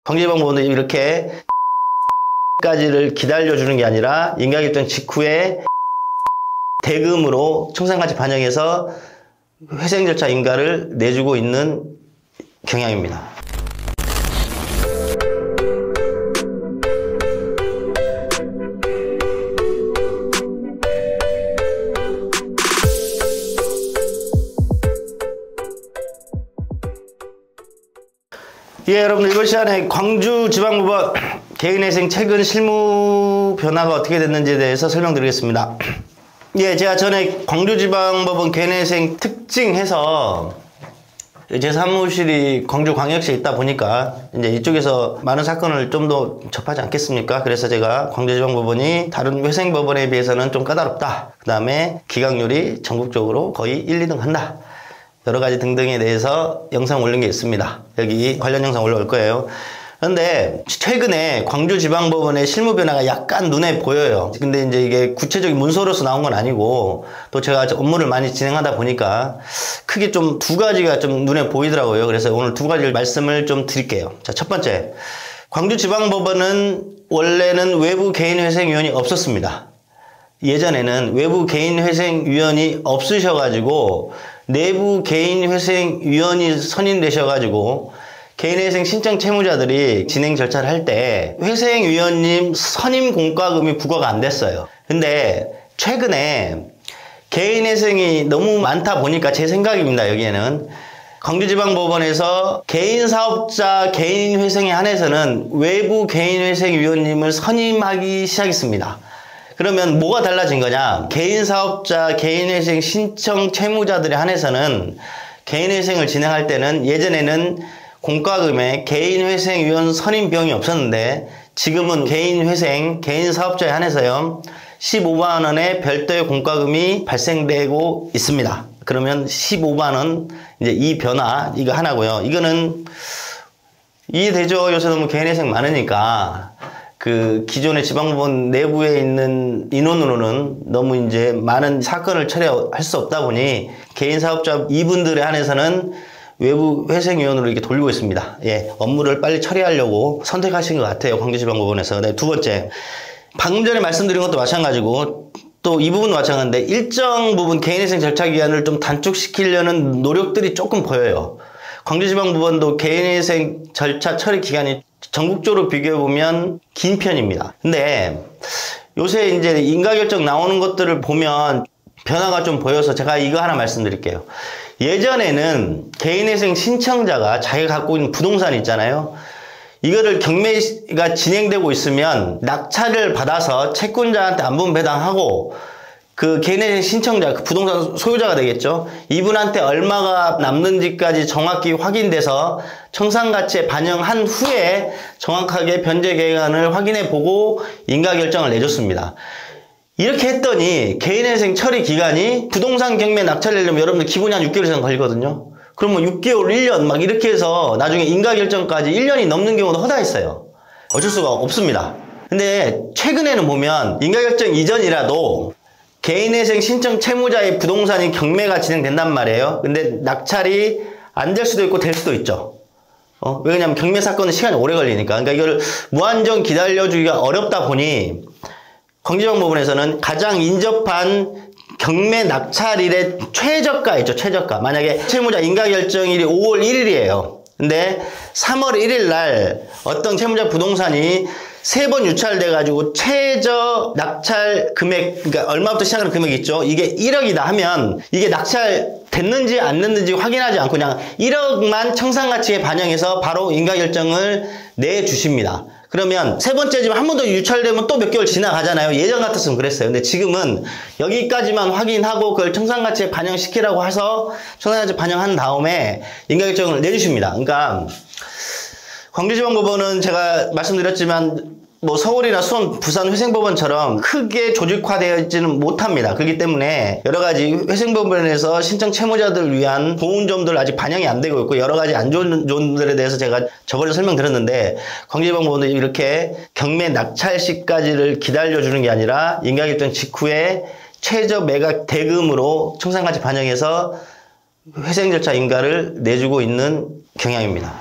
관계지방법원도 이렇게 까지를 기다려주는 게 아니라 인가결정 직후에 대금으로 청산가치 반영해서 회생 절차 인가를 내주고 있는 경향입니다. 예, 여러분들 이번 시간에 광주지방법원 개인회생 최근 실무 변화가 어떻게 됐는지에 대해서 설명드리겠습니다. 예, 제가 전에 광주지방법원 개인회생 특징해서 제 사무실이 광주광역시에 있다 보니까 이제 이쪽에서 많은 사건을 좀 더 접하지 않겠습니까? 그래서 제가 광주지방법원이 다른 회생법원에 비해서는 좀 까다롭다. 그 다음에 기각률이 전국적으로 거의 1, 2등 한다. 여러가지 등등에 대해서 영상 올린 게 있습니다. 여기 관련 영상 올라올 거예요. 그런데 최근에 광주지방법원의 실무 변화가 약간 눈에 보여요. 근데 이제 이게 구체적인 문서로서 나온 건 아니고 또 제가 업무를 많이 진행하다 보니까 크게 좀 두 가지가 좀 눈에 보이더라고요. 그래서 오늘 두 가지를 말씀을 좀 드릴게요. 자, 첫 번째. 광주지방법원은 원래는 외부 개인회생위원이 없었습니다. 예전에는 외부 개인회생위원이 없으셔가지고 내부 개인회생위원이 선임되셔가지고 개인회생 신청 채무자들이 진행 절차를 할 때 회생위원님 선임 공과금이 부과가 안 됐어요. 근데 최근에 개인회생이 너무 많다 보니까 제 생각입니다. 여기에는 광주지방법원에서 개인사업자 개인회생에 한해서는 외부 개인회생위원님을 선임하기 시작했습니다. 그러면 뭐가 달라진 거냐? 개인사업자, 개인회생 신청 채무자들에 한해서는 개인회생을 진행할 때는 예전에는 공과금에 개인회생위원 선임 비용이 없었는데 지금은 개인회생, 개인사업자에 한해서요 15만원의 별도의 공과금이 발생되고 있습니다. 그러면 15만원 이제 이 변화 이거 하나고요. 이거는 이해되죠? 요새 너무 개인회생 많으니까 그 기존의 지방법원 내부에 있는 인원으로는 너무 이제 많은 사건을 처리할 수 없다 보니 개인 사업자 이분들에 한해서는 외부 회생위원으로 이렇게 돌리고 있습니다. 예, 업무를 빨리 처리하려고 선택하신 것 같아요. 광주지방법원에서. 네, 두 번째. 방금 전에 말씀드린 것도 마찬가지고 또 이 부분도 마찬가지인데 일정 부분 개인회생 절차 기간을 좀 단축시키려는 노력들이 조금 보여요. 광주지방법원도 개인회생 절차 처리 기간이 전국적으로 비교해보면 긴 편입니다. 근데 요새 이제 인가결정 나오는 것들을 보면 변화가 좀 보여서 제가 이거 하나 말씀드릴게요. 예전에는 개인회생 신청자가 자기가 갖고 있는 부동산 있잖아요. 이거를 경매가 진행되고 있으면 낙찰을 받아서 채권자한테 안분 배당하고 그 개인회생 신청자, 그 부동산 소유자가 되겠죠. 이분한테 얼마가 남는지까지 정확히 확인돼서 청산가치에 반영한 후에 정확하게 변제 계획안을 확인해 보고 인가결정을 내줬습니다. 이렇게 했더니 개인회생 처리 기간이 부동산 경매 낙찰을 내려면 여러분들 기본이 한 6개월 이상 걸리거든요. 그러면 6개월, 1년 막 이렇게 해서 나중에 인가결정까지 1년이 넘는 경우도 허다했어요. 어쩔 수가 없습니다. 근데 최근에는 보면 인가결정 이전이라도 개인회생 신청 채무자의 부동산이 경매가 진행된단 말이에요. 근데 낙찰이 안 될 수도 있고 될 수도 있죠. 왜냐면 경매 사건은 시간이 오래 걸리니까. 그러니까 이걸 무한정 기다려주기가 어렵다 보니 광주지방법원에서는 가장 인접한 경매 낙찰일의 최저가 있죠. 최저가. 만약에 채무자 인가결정일이 5월 1일이에요. 근데 3월 1일 날 어떤 채무자 부동산이 3번 유찰돼가지고 최저 낙찰 금액, 그러니까 얼마부터 시작하는 금액이 있죠. 이게 1억이다 하면 이게 낙찰 됐는지 안 됐는지 확인하지 않고 그냥 1억만 청산가치에 반영해서 바로 인가결정을 내주십니다. 그러면 세 번째 집 한 번 더 유찰되면 또 몇 개월 지나가잖아요. 예전 같았으면 그랬어요. 근데 지금은 여기까지만 확인하고 그걸 청산가치에 반영시키라고 해서 청산가치에 반영한 다음에 인가결정을 내주십니다. 그러니까 광주지방법원은 제가 말씀드렸지만 뭐 서울이나 수원, 부산 회생법원처럼 크게 조직화되어 있지는 못합니다. 그렇기 때문에 여러 가지 회생법원에서 신청 채무자들을 위한 좋은 점들 아직 반영이 안 되고 있고 여러 가지 안 좋은 점들에 대해서 제가 저번에 설명드렸는데 광주지방법원은 이렇게 경매 낙찰 시까지를 기다려주는 게 아니라 인가결정 직후에 최저 매각 대금으로 청산가치 반영해서 회생 절차 인가를 내주고 있는 경향입니다.